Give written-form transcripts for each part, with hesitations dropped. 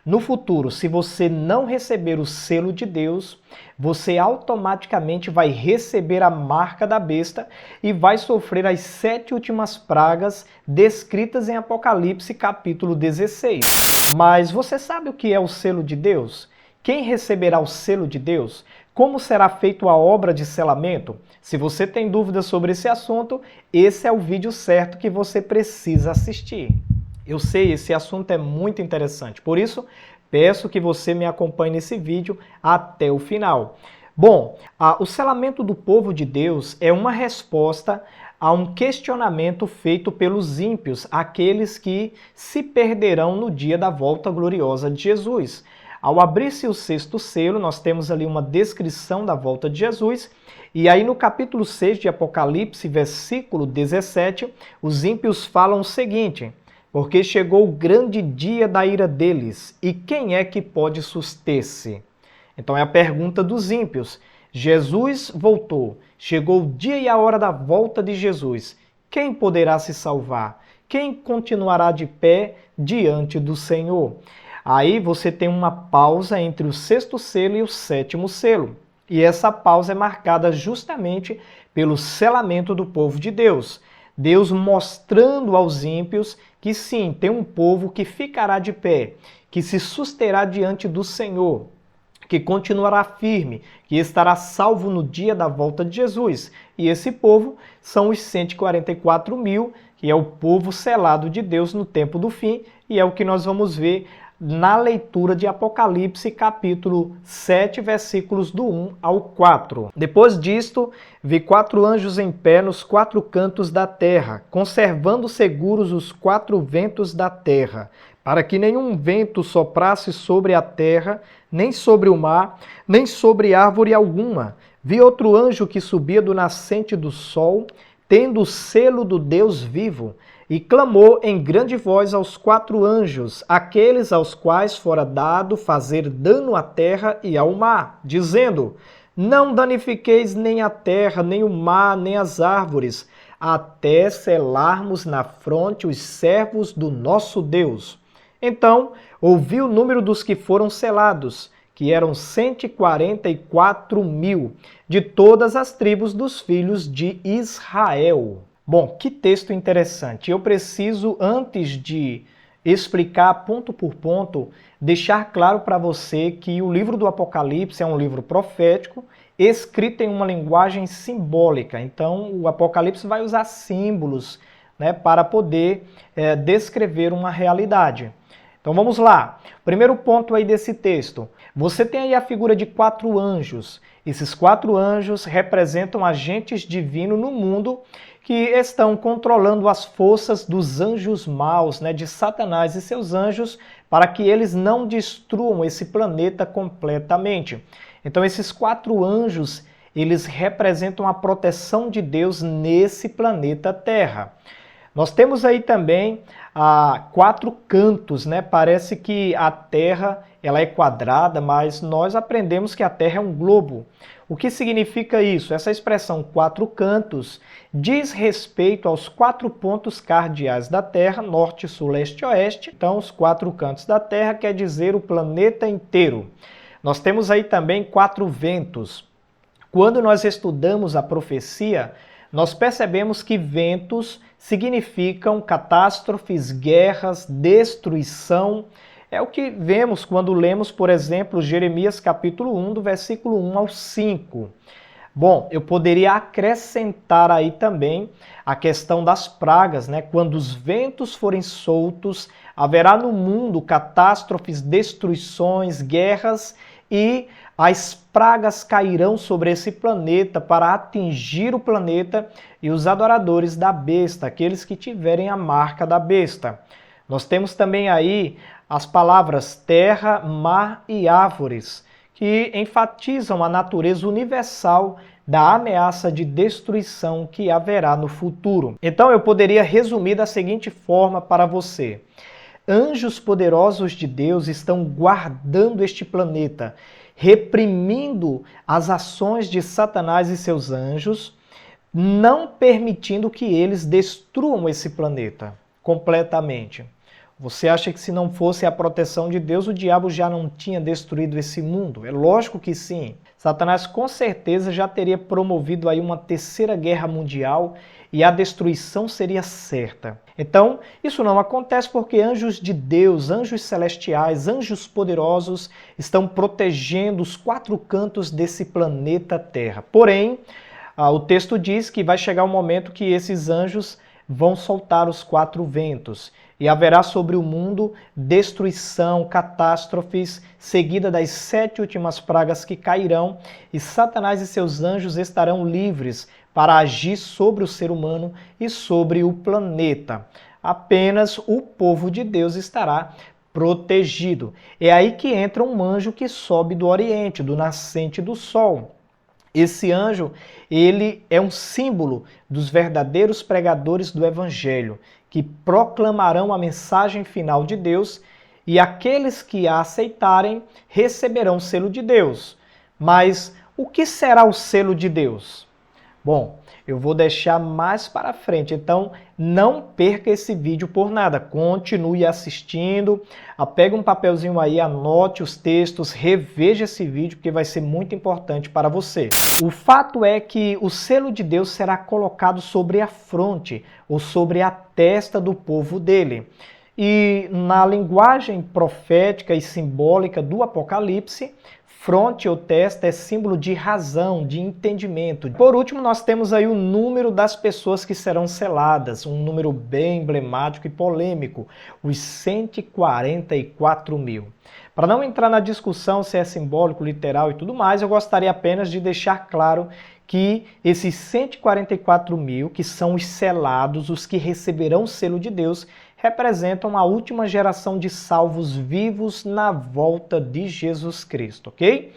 No futuro, se você não receber o selo de Deus, você automaticamente vai receber a marca da besta e vai sofrer as 7 últimas pragas descritas em Apocalipse capítulo 16. Mas você sabe o que é o selo de Deus? Quem receberá o selo de Deus? Como será feita a obra de selamento? Se você tem dúvidas sobre esse assunto, esse é o vídeo certo que você precisa assistir. Eu sei, esse assunto é muito interessante, por isso peço que você me acompanhe nesse vídeo até o final. Bom, o selamento do povo de Deus é uma resposta a um questionamento feito pelos ímpios, aqueles que se perderão no dia da volta gloriosa de Jesus. Ao abrir-se o 6º selo, nós temos ali uma descrição da volta de Jesus, e aí no capítulo 6 de Apocalipse, versículo 17, os ímpios falam o seguinte: porque chegou o grande dia da ira deles, e quem é que pode suster-se? Então é a pergunta dos ímpios. Jesus voltou, chegou o dia e a hora da volta de Jesus. Quem poderá se salvar? Quem continuará de pé diante do Senhor? Aí você tem uma pausa entre o 6º selo e o 7º selo. E essa pausa é marcada justamente pelo selamento do povo de Deus. Deus mostrando aos ímpios que sim, tem um povo que ficará de pé, que se susterá diante do Senhor, que continuará firme, que estará salvo no dia da volta de Jesus. E esse povo são os 144 mil, que é o povo selado de Deus no tempo do fim, e é o que nós vamos ver na leitura de Apocalipse, capítulo 7, versículos do 1 ao 4. Depois disto, vi 4 anjos em pé nos 4 cantos da terra, conservando seguros os 4 ventos da terra, para que nenhum vento soprasse sobre a terra, nem sobre o mar, nem sobre árvore alguma. Vi outro anjo que subia do nascente do sol, tendo o selo do Deus vivo, e clamou em grande voz aos 4 anjos, aqueles aos quais fora dado fazer dano à terra e ao mar, dizendo: não danifiqueis nem a terra, nem o mar, nem as árvores, até selarmos na fronte os servos do nosso Deus. Então ouvi o número dos que foram selados, que eram 144 mil, de todas as tribos dos filhos de Israel. Bom, que texto interessante. Eu preciso, antes de explicar ponto por ponto, deixar claro para você que o livro do Apocalipse é um livro profético, escrito em uma linguagem simbólica. Então, o Apocalipse vai usar símbolos, né, para poder descrever uma realidade. Então vamos lá. Primeiro ponto aí desse texto. Você tem aí a figura de 4 anjos. Esses 4 anjos representam agentes divinos no mundo que estão controlando as forças dos anjos maus, né, de Satanás e seus anjos, para que eles não destruam esse planeta completamente. Então esses 4 anjos, eles representam a proteção de Deus nesse planeta Terra. Nós temos aí também 4 cantos, né? Parece que a Terra ela é quadrada, mas nós aprendemos que a Terra é um globo. O que significa isso? Essa expressão 4 cantos diz respeito aos 4 pontos cardeais da Terra, norte, sul, leste e oeste. Então, os 4 cantos da Terra quer dizer o planeta inteiro. Nós temos aí também 4 ventos. Quando nós estudamos a profecia, nós percebemos que ventos significam catástrofes, guerras, destruição. É o que vemos quando lemos, por exemplo, Jeremias capítulo 1, do versículo 1 ao 5. Bom, eu poderia acrescentar aí também a questão das pragas, né? Quando os ventos forem soltos, haverá no mundo catástrofes, destruições, guerras e as pragas cairão sobre esse planeta para atingir o planeta e os adoradores da besta, aqueles que tiverem a marca da besta. Nós temos também aí as palavras terra, mar e árvores, que enfatizam a natureza universal da ameaça de destruição que haverá no futuro. Então eu poderia resumir da seguinte forma para você. Anjos poderosos de Deus estão guardando este planeta, reprimindo as ações de Satanás e seus anjos, não permitindo que eles destruam esse planeta completamente. Você acha que se não fosse a proteção de Deus, o diabo já não tinha destruído esse mundo? É lógico que sim. Satanás com certeza já teria promovido aí uma terceira guerra mundial e a destruição seria certa. Então, isso não acontece porque anjos de Deus, anjos celestiais, anjos poderosos estão protegendo os quatro cantos desse planeta Terra. Porém, o texto diz que vai chegar um momento que esses anjos vão soltar os quatro ventos e haverá sobre o mundo destruição, catástrofes, seguida das 7 últimas pragas que cairão, e Satanás e seus anjos estarão livres para agir sobre o ser humano e sobre o planeta. Apenas o povo de Deus estará protegido. É aí que entra um anjo que sobe do Oriente, do nascente do sol. Esse anjo, ele é um símbolo dos verdadeiros pregadores do Evangelho, que proclamarão a mensagem final de Deus, e aqueles que a aceitarem receberão o selo de Deus. Mas o que será o selo de Deus? Bom, eu vou deixar mais para frente, então não perca esse vídeo por nada. Continue assistindo, pega um papelzinho aí, anote os textos, reveja esse vídeo, porque vai ser muito importante para você. O fato é que o selo de Deus será colocado sobre a fronte, ou sobre a testa do povo dele. E na linguagem profética e simbólica do Apocalipse, fronte ou testa é símbolo de razão, de entendimento. Por último, nós temos aí o número das pessoas que serão seladas, um número bem emblemático e polêmico, os 144 mil. Para não entrar na discussão se é simbólico, literal e tudo mais, eu gostaria apenas de deixar claro que esses 144 mil, que são os selados, os que receberão o selo de Deus, representam a última geração de salvos vivos na volta de Jesus Cristo, ok?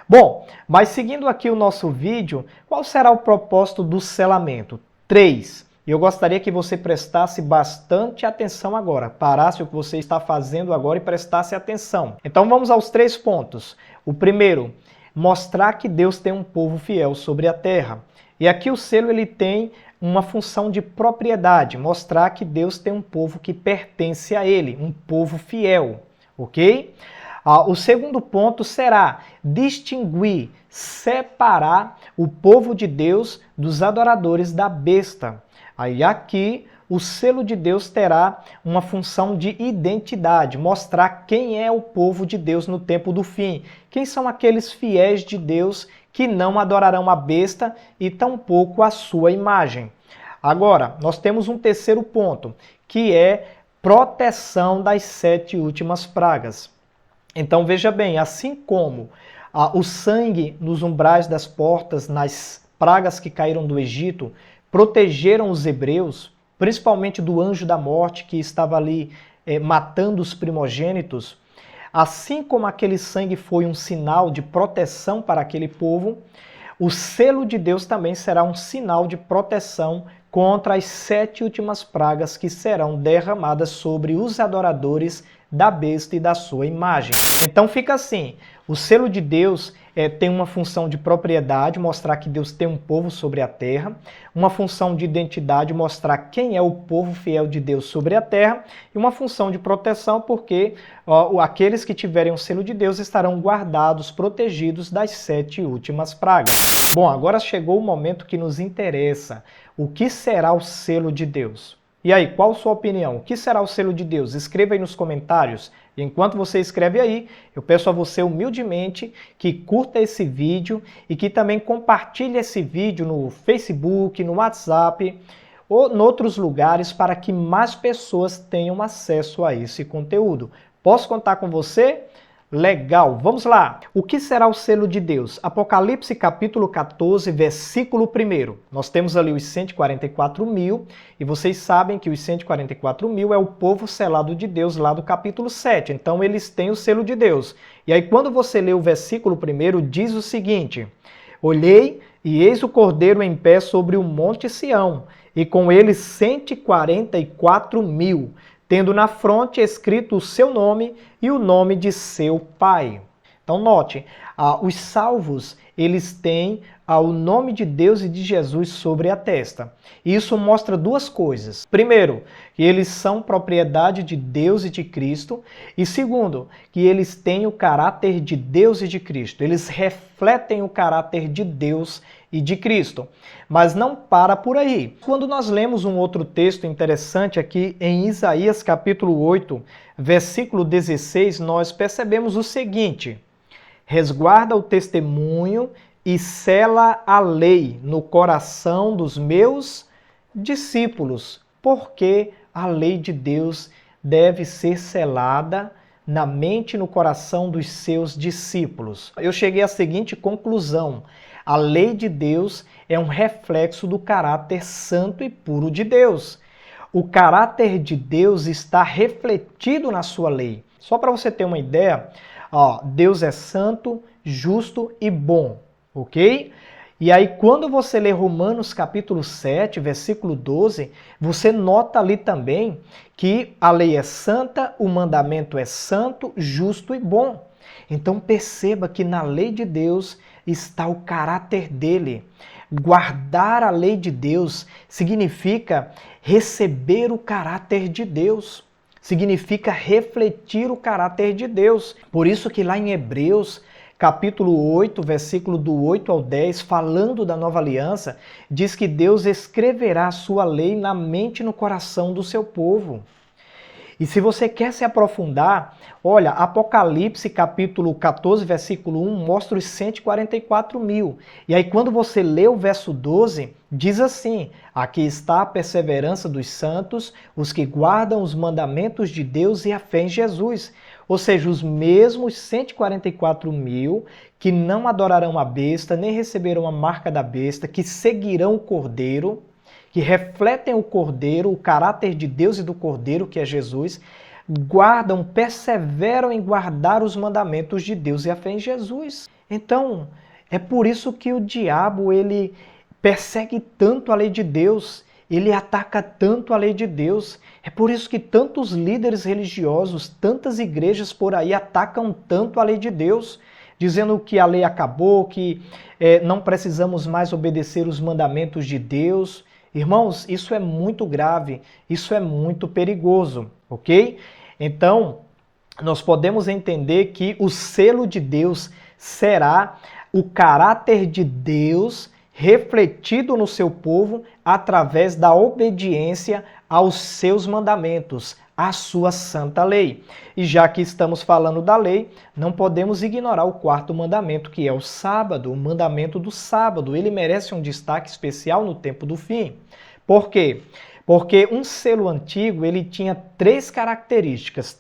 Bom, mas seguindo aqui o nosso vídeo, qual será o propósito do selamento? 3. E eu gostaria que você prestasse bastante atenção agora, parasse o que você está fazendo agora e prestasse atenção. Então vamos aos 3 pontos. O primeiro, mostrar que Deus tem um povo fiel sobre a terra. E aqui o selo ele tem uma função de propriedade, mostrar que Deus tem um povo que pertence a ele, um povo fiel, ok? O segundo ponto será distinguir, separar o povo de Deus dos adoradores da besta. Aí aqui o selo de Deus terá uma função de identidade, mostrar quem é o povo de Deus no tempo do fim, quem são aqueles fiéis de Deus que não adorarão a besta e tampouco a sua imagem. Agora, nós temos um terceiro ponto, que é proteção das 7 últimas pragas. Então veja bem, assim como o sangue nos umbrais das portas, nas pragas que caíram do Egito, protegeram os hebreus, principalmente do anjo da morte que estava ali matando os primogênitos, assim como aquele sangue foi um sinal de proteção para aquele povo, o selo de Deus também será um sinal de proteção contra as 7 últimas pragas que serão derramadas sobre os adoradores da besta e da sua imagem. Então fica assim, o selo de Deus tem uma função de propriedade, mostrar que Deus tem um povo sobre a terra, uma função de identidade, mostrar quem é o povo fiel de Deus sobre a terra, e uma função de proteção, porque aqueles que tiverem o selo de Deus estarão guardados, protegidos das 7 últimas pragas. Bom, agora chegou o momento que nos interessa. O que será o selo de Deus? E aí, qual a sua opinião? O que será o selo de Deus? Escreva aí nos comentários. E enquanto você escreve aí, eu peço a você humildemente que curta esse vídeo e que também compartilhe esse vídeo no Facebook, no WhatsApp ou em outros lugares para que mais pessoas tenham acesso a esse conteúdo. Posso contar com você? Legal, vamos lá. O que será o selo de Deus? Apocalipse capítulo 14, versículo 1. Nós temos ali os 144 mil, e vocês sabem que os 144 mil é o povo selado de Deus lá do capítulo 7. Então eles têm o selo de Deus. E aí quando você lê o versículo 1, diz o seguinte: Olhei e eis o Cordeiro em pé sobre o monte Sião, e com ele 144 mil, tendo na fronte escrito o seu nome e o nome de seu pai. Então note, os salvos, eles têm ao nome de Deus e de Jesus sobre a testa. Isso mostra duas coisas. Primeiro, que eles são propriedade de Deus e de Cristo. E segundo, que eles têm o caráter de Deus e de Cristo. Eles refletem o caráter de Deus e de Cristo. Mas não para por aí. Quando nós lemos um outro texto interessante aqui em Isaías capítulo 8, versículo 16, nós percebemos o seguinte: resguarda o testemunho e sela a lei no coração dos meus discípulos, porque a lei de Deus deve ser selada na mente e no coração dos seus discípulos. Eu cheguei à seguinte conclusão: a lei de Deus é um reflexo do caráter santo e puro de Deus. O caráter de Deus está refletido na sua lei. Só para você ter uma ideia, Deus é santo, justo e bom, ok? E aí quando você lê Romanos capítulo 7, versículo 12, você nota ali também que a lei é santa, o mandamento é santo, justo e bom. Então perceba que na lei de Deus está o caráter dele. Guardar a lei de Deus significa receber o caráter de Deus. Significa refletir o caráter de Deus. Por isso que lá em Hebreus, capítulo 8, versículo do 8 ao 10, falando da nova aliança, diz que Deus escreverá a sua lei na mente e no coração do seu povo. E se você quer se aprofundar, olha, Apocalipse capítulo 14, versículo 1, mostra os 144 mil. E aí quando você lê o verso 12, diz assim: aqui está a perseverança dos santos, os que guardam os mandamentos de Deus e a fé em Jesus. Ou seja, os mesmos 144 mil que não adorarão a besta, nem receberão a marca da besta, que seguirão o Cordeiro, que refletem o Cordeiro, o caráter de Deus e do Cordeiro, que é Jesus, guardam, perseveram em guardar os mandamentos de Deus e a fé em Jesus. Então, é por isso que o diabo, ele persegue tanto a lei de Deus, ele ataca tanto a lei de Deus. É por isso que tantos líderes religiosos, tantas igrejas por aí atacam tanto a lei de Deus, dizendo que a lei acabou, que não precisamos mais obedecer os mandamentos de Deus. Irmãos, isso é muito grave, isso é muito perigoso, ok? Então, nós podemos entender que o selo de Deus será o caráter de Deus refletido no seu povo através da obediência aos seus mandamentos, à sua santa lei. E já que estamos falando da lei, não podemos ignorar o quarto mandamento, que é o sábado, o mandamento do sábado. Ele merece um destaque especial no tempo do fim. Por quê? Porque um selo antigo, ele tinha três características.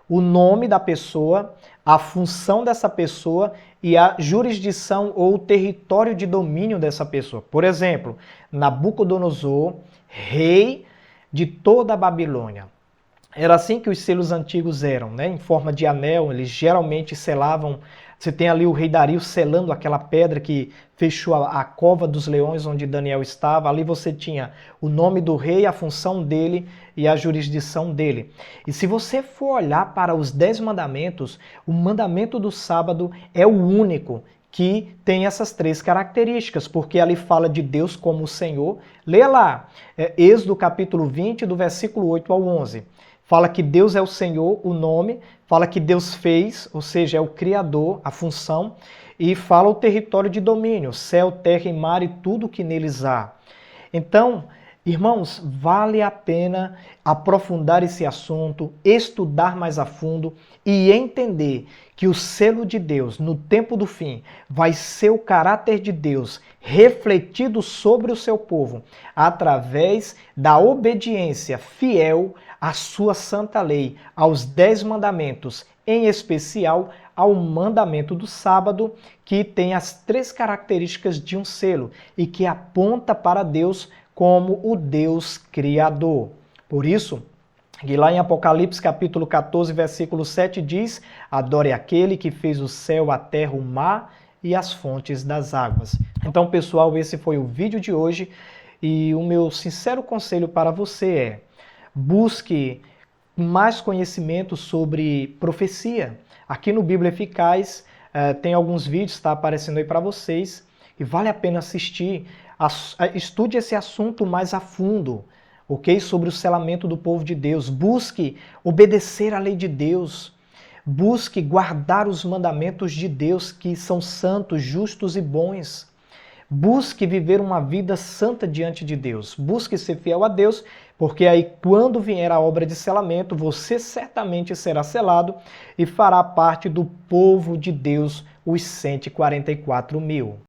O nome da pessoa, a função dessa pessoa e a jurisdição ou o território de domínio dessa pessoa. Por exemplo, Nabucodonosor, rei de toda a Babilônia. Era assim que os selos antigos eram, né? Em forma de anel, eles geralmente selavam. Você tem ali o rei Dario selando aquela pedra que fechou a cova dos leões onde Daniel estava. Ali você tinha o nome do rei, a função dele e a jurisdição dele. E se você for olhar para os 10 mandamentos, o mandamento do sábado é o único que tem essas três características, porque ali fala de Deus como o Senhor. Leia lá, Êxodo capítulo 20, do versículo 8 ao 11. Fala que Deus é o Senhor, o nome, fala que Deus fez, ou seja, é o Criador, a função, e fala o território de domínio, céu, terra e mar e tudo que neles há. Então, irmãos, vale a pena aprofundar esse assunto, estudar mais a fundo e entender que o selo de Deus no tempo do fim vai ser o caráter de Deus refletido sobre o seu povo através da obediência fiel à sua santa lei, aos 10 mandamentos, em especial ao mandamento do sábado, que tem as três características de um selo e que aponta para Deus como o Deus Criador. Por isso, que lá em Apocalipse capítulo 14, versículo 7 diz: adore aquele que fez o céu, a terra, o mar e as fontes das águas. Então, pessoal, esse foi o vídeo de hoje e o meu sincero conselho para você é: busque mais conhecimento sobre profecia. Aqui no Bíblia Eficaz, Tem alguns vídeos, está aparecendo aí para vocês, e vale a pena assistir. Estude esse assunto mais a fundo, ok? Sobre o selamento do povo de Deus. Busque obedecer à lei de Deus. Busque guardar os mandamentos de Deus, que são santos, justos e bons. Busque viver uma vida santa diante de Deus. Busque ser fiel a Deus, porque aí quando vier a obra de selamento, você certamente será selado e fará parte do povo de Deus, os 144 mil.